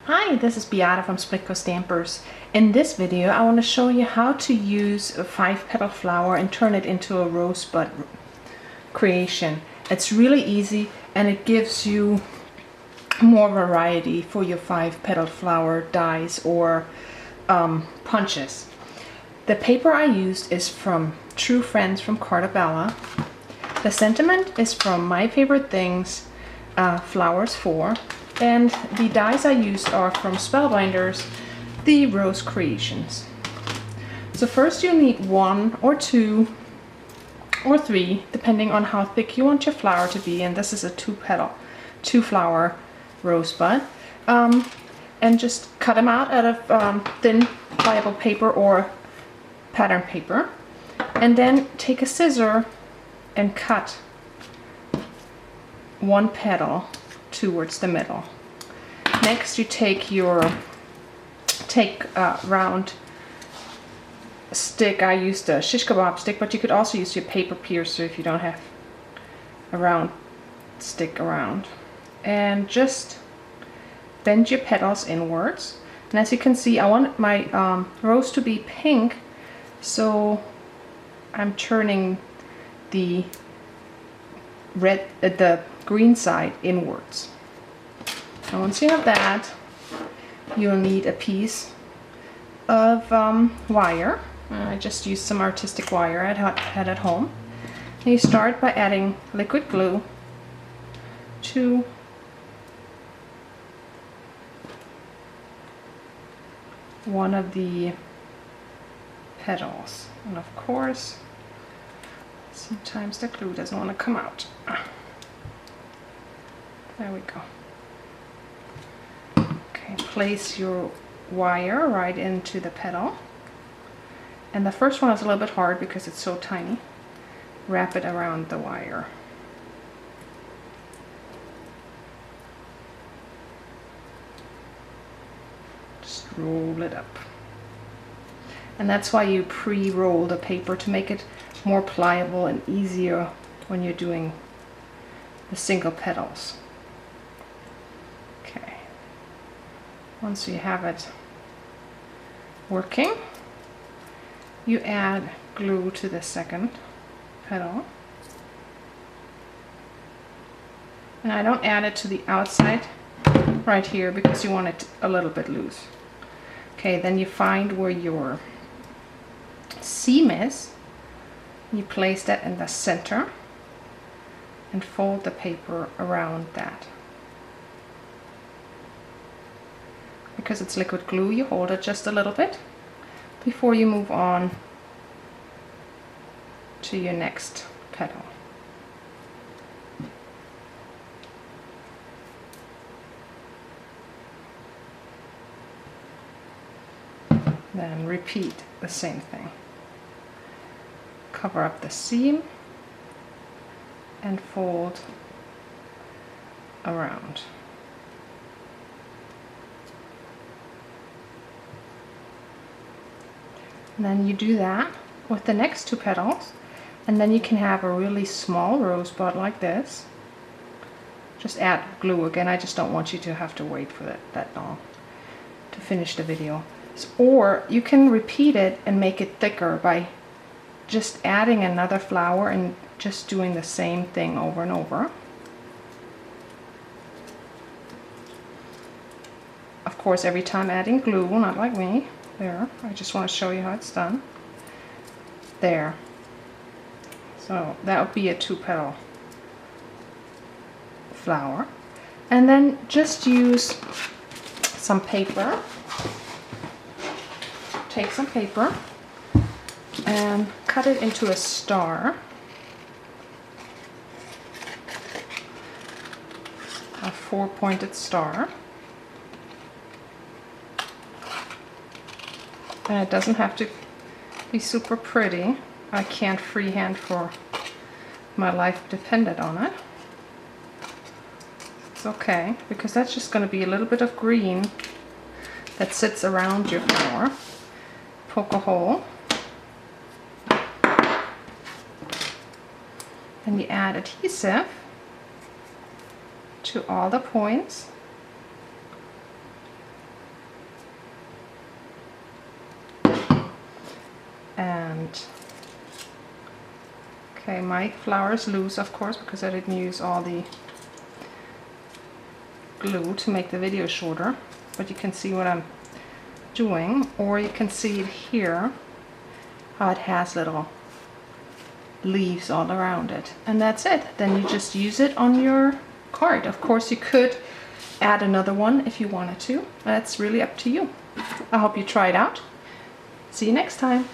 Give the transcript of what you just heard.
Hi, this is Beata from Splitcoaststampers. In this video, I want to show you how to use a 5-petal flower and turn it into a rosebud creation. It's really easy and it gives you more variety for your 5-petal flower dies or punches. The paper I used is from True Friends from Cartabella. The sentiment is from My Favorite Things, Flowers 4. And the dies I used are from Spellbinders, the Rose Creations. So first you need 1 or 2 or 3, depending on how thick you want your flower to be. And this is a 2 flower rosebud. And just cut them out of thin pliable paper or pattern paper. And then take a scissor and cut 1 petal towards the middle. Next you take a round stick. I used a shish kebab stick, but you could also use your paper piercer if you don't have a round stick around. And just bend your petals inwards. And as you can see, I want my rose to be pink, so I'm turning the green side inwards. And once you have that, you'll need a piece of wire. I just used some artistic wire I had at home. And you start by adding liquid glue to one of the petals. And of course, sometimes the glue doesn't want to come out. There we go. Okay, place your wire right into the petal. And the first one is a little bit hard because it's so tiny. Wrap it around the wire. Just roll it up. And that's why you pre-roll the paper, to make it more pliable and easier when you're doing the single petals. Okay. Once you have it working, you add glue to the second petal. And I don't add it to the outside right here because you want it a little bit loose. Okay, then you find where your seam is. You place that in the center and fold the paper around that. Because it's liquid glue, you hold it just a little bit before you move on to your next petal. Then repeat the same thing. Cover up the seam and fold around. And then you do that with the next 2 petals, and then you can have a really small rosebud like this. Just add glue again. I just don't want you to have to wait for that long to finish the video. Or you can repeat it and make it thicker by just adding another flower and just doing the same thing over and over. Of course, every time adding glue, not like me. There, I just want to show you how it's done. There. So that would be a 2-petal flower. And then just use some paper. Take some paper and cut it into a star. A 4-pointed star. And it doesn't have to be super pretty. I can't freehand for my life depended on it. It's okay, because that's just going to be a little bit of green that sits around your flower. Poke a hole. Then you add adhesive to all the points it. Okay, my flower is loose, of course, because I didn't use all the glue to make the video shorter, but you can see what I'm doing, or you can see it here, how it has little leaves all around it, and that's it. Then you just use it on your card. Of course, you could add another one if you wanted to. That's really up to you. I hope you try it out. See you next time.